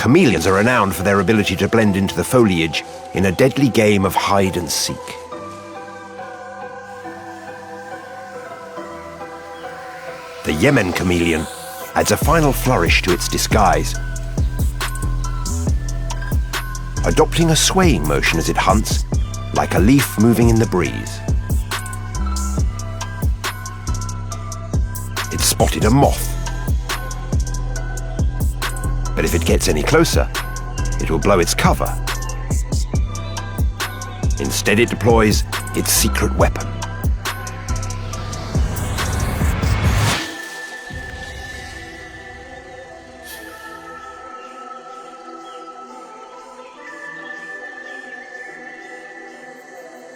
Chameleons are renowned for their ability to blend into the foliage in a deadly game of hide and seek. The Yemen chameleon adds a final flourish to its disguise, adopting a swaying motion as it hunts, like a leaf moving in the breeze. It spotted a moth, but if it gets any closer, it will blow its cover. Instead, it deploys its secret weapon.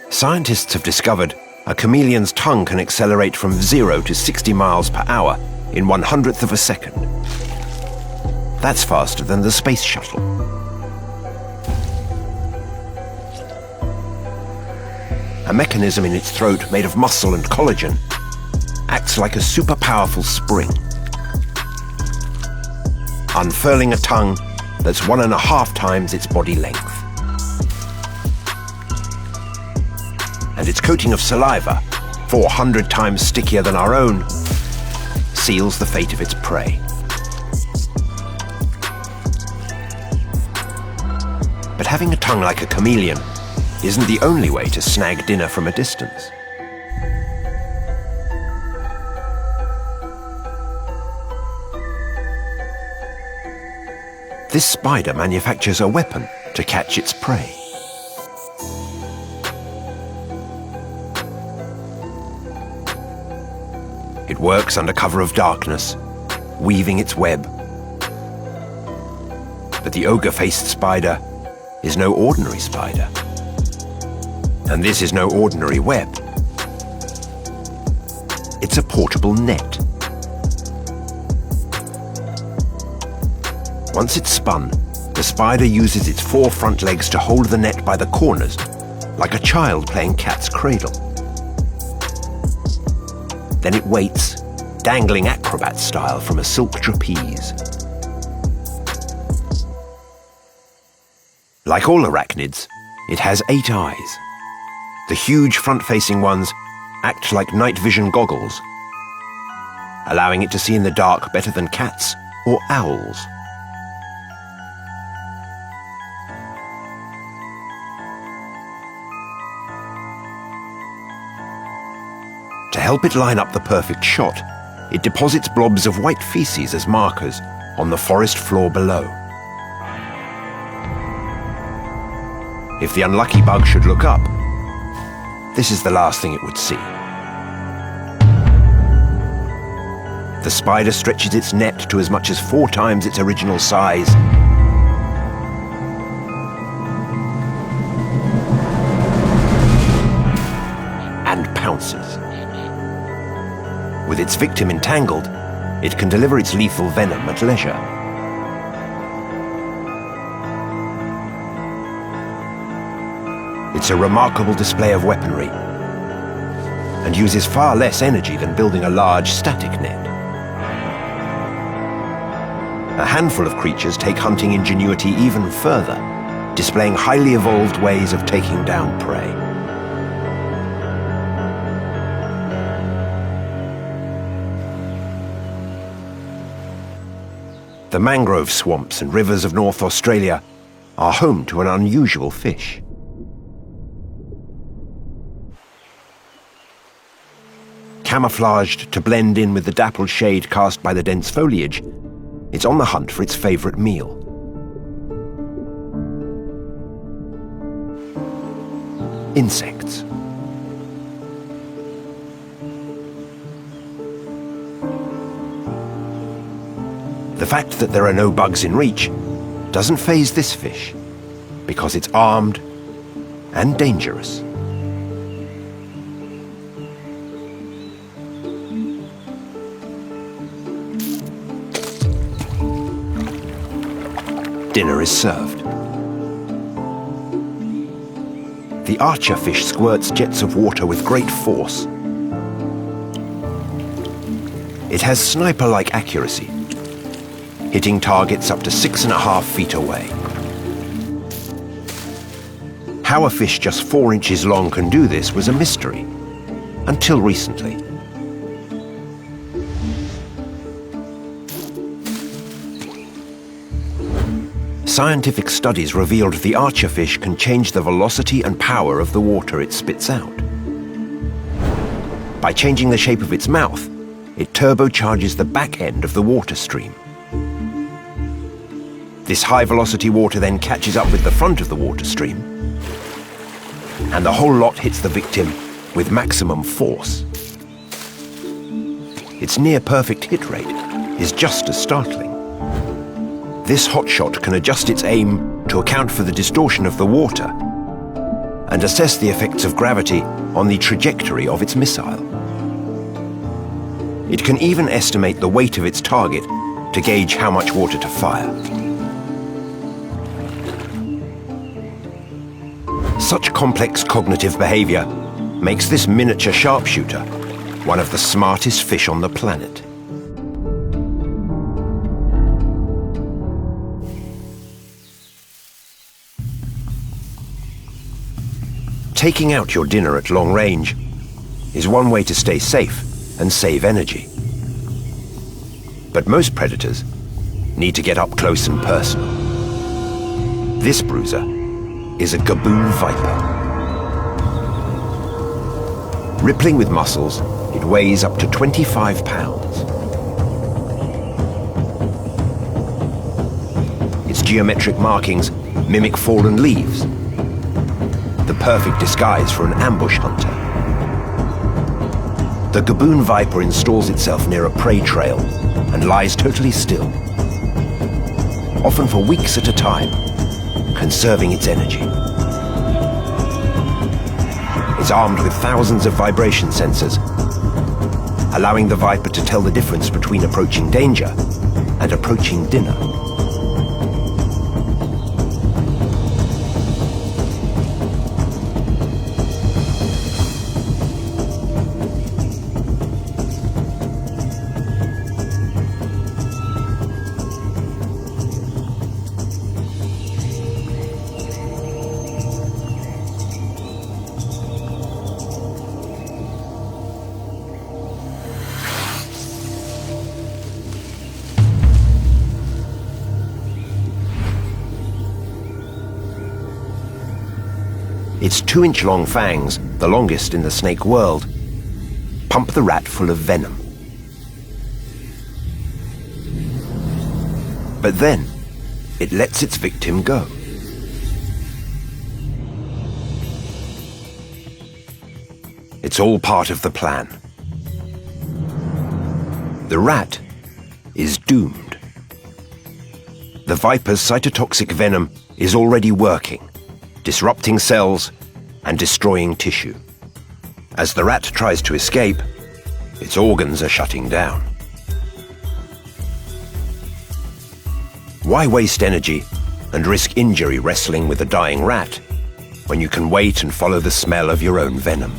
Scientists have discovered a chameleon's tongue can accelerate from 0 to 60 miles per hour in 1/100th of a second. That's faster than the space shuttle. A mechanism in its throat made of muscle and collagen acts like a super powerful spring, unfurling a tongue that's 1.5 times its body length. And its coating of saliva, 400 times stickier than our own, seals the fate of its prey. But having a tongue like a chameleon isn't the only way to snag dinner from a distance. This spider manufactures a weapon to catch its prey. It works under cover of darkness, weaving its web. But the ogre-faced spider is no ordinary spider. And this is no ordinary web. It's a portable net. Once it's spun, the spider uses its 4 front legs to hold the net by the corners, like a child playing cat's cradle. Then it waits, dangling acrobat style from a silk trapeze. Like all arachnids, it has 8 eyes. The huge front-facing ones act like night vision goggles, allowing it to see in the dark better than cats or owls. To help it line up the perfect shot, it deposits blobs of white feces as markers on the forest floor below. If the unlucky bug should look up, this is the last thing it would see. The spider stretches its net to as much as 4 times its original size. And pounces. With its victim entangled, it can deliver its lethal venom at leisure. It's a remarkable display of weaponry and uses far less energy than building a large static net. A handful of creatures take hunting ingenuity even further, displaying highly evolved ways of taking down prey. The mangrove swamps and rivers of North Australia are home to an unusual fish. Camouflaged to blend in with the dappled shade cast by the dense foliage, it's on the hunt for its favorite meal. Insects. The fact that there are no bugs in reach doesn't faze this fish, because it's armed and dangerous. Dinner is served. The archer fish squirts jets of water with great force. It has sniper-like accuracy, hitting targets up to 6.5 feet away. How a fish just 4 inches long can do this was a mystery, until recently. Scientific studies revealed the archerfish can change the velocity and power of the water it spits out. By changing the shape of its mouth, it turbocharges the back end of the water stream. This high-velocity water then catches up with the front of the water stream, and the whole lot hits the victim with maximum force. Its near-perfect hit rate is just as startling. This hotshot can adjust its aim to account for the distortion of the water and assess the effects of gravity on the trajectory of its missile. It can even estimate the weight of its target to gauge how much water to fire. Such complex cognitive behavior makes this miniature sharpshooter one of the smartest fish on the planet. Taking out your dinner at long range is one way to stay safe and save energy. But most predators need to get up close and personal. This bruiser is a gaboon viper. Rippling with muscles, it weighs up to 25 pounds. Its geometric markings mimic fallen leaves, the perfect disguise for an ambush hunter. The gaboon viper installs itself near a prey trail and lies totally still, often for weeks at a time, conserving its energy. It's armed with thousands of vibration sensors, allowing the viper to tell the difference between approaching danger and approaching dinner. Its 2-inch-long fangs, the longest in the snake world, pump the rat full of venom. But then, it lets its victim go. It's all part of the plan. The rat is doomed. The viper's cytotoxic venom is already working, disrupting cells and destroying tissue. As the rat tries to escape, its organs are shutting down. Why waste energy and risk injury wrestling with a dying rat when you can wait and follow the smell of your own venom?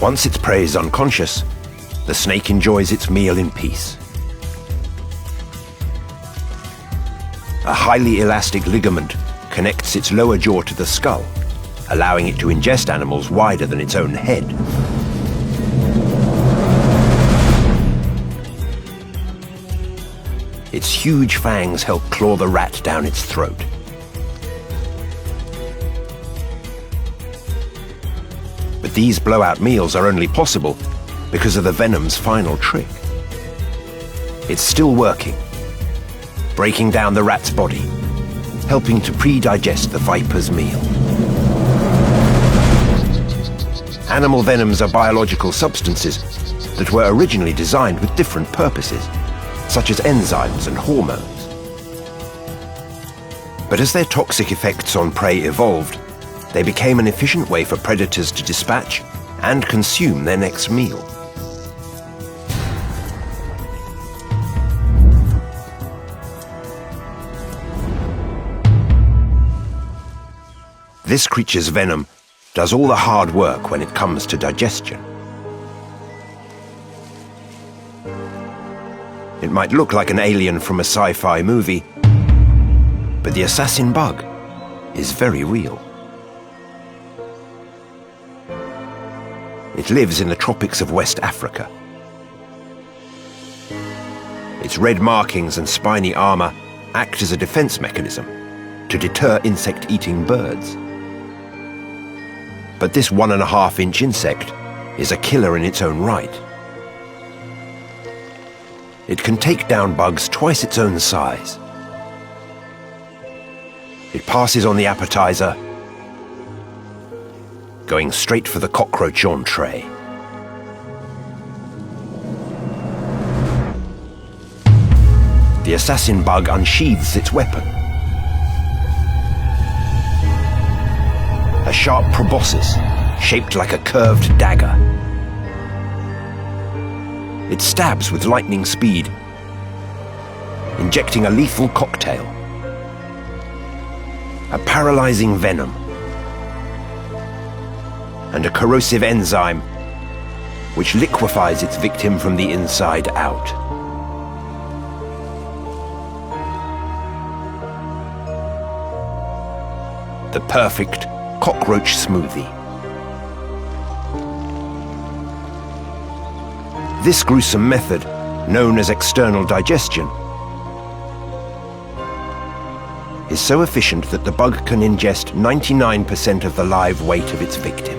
Once its prey is unconscious, the snake enjoys its meal in peace. A highly elastic ligament connects its lower jaw to the skull, allowing it to ingest animals wider than its own head. Its huge fangs help claw the rat down its throat. But these blowout meals are only possible because of the venom's final trick. It's still working, breaking down the rat's body, helping to pre-digest the viper's meal. Animal venoms are biological substances that were originally designed with different purposes, such as enzymes and hormones. But as their toxic effects on prey evolved, they became an efficient way for predators to dispatch and consume their next meal. This creature's venom does all the hard work when it comes to digestion. It might look like an alien from a sci-fi movie, but the assassin bug is very real. It lives in the tropics of West Africa. Its red markings and spiny armor act as a defense mechanism to deter insect-eating birds. But this 1.5-inch insect is a killer in its own right. It can take down bugs twice its own size. It passes on the appetizer, going straight for the cockroach entree. The assassin bug unsheathes its weapon. A sharp proboscis, shaped like a curved dagger. It stabs with lightning speed, injecting a lethal cocktail. A paralyzing venom and a corrosive enzyme which liquefies its victim from the inside out. The perfect cockroach smoothie. This gruesome method, known as external digestion, is so efficient that the bug can ingest 99% of the live weight of its victim.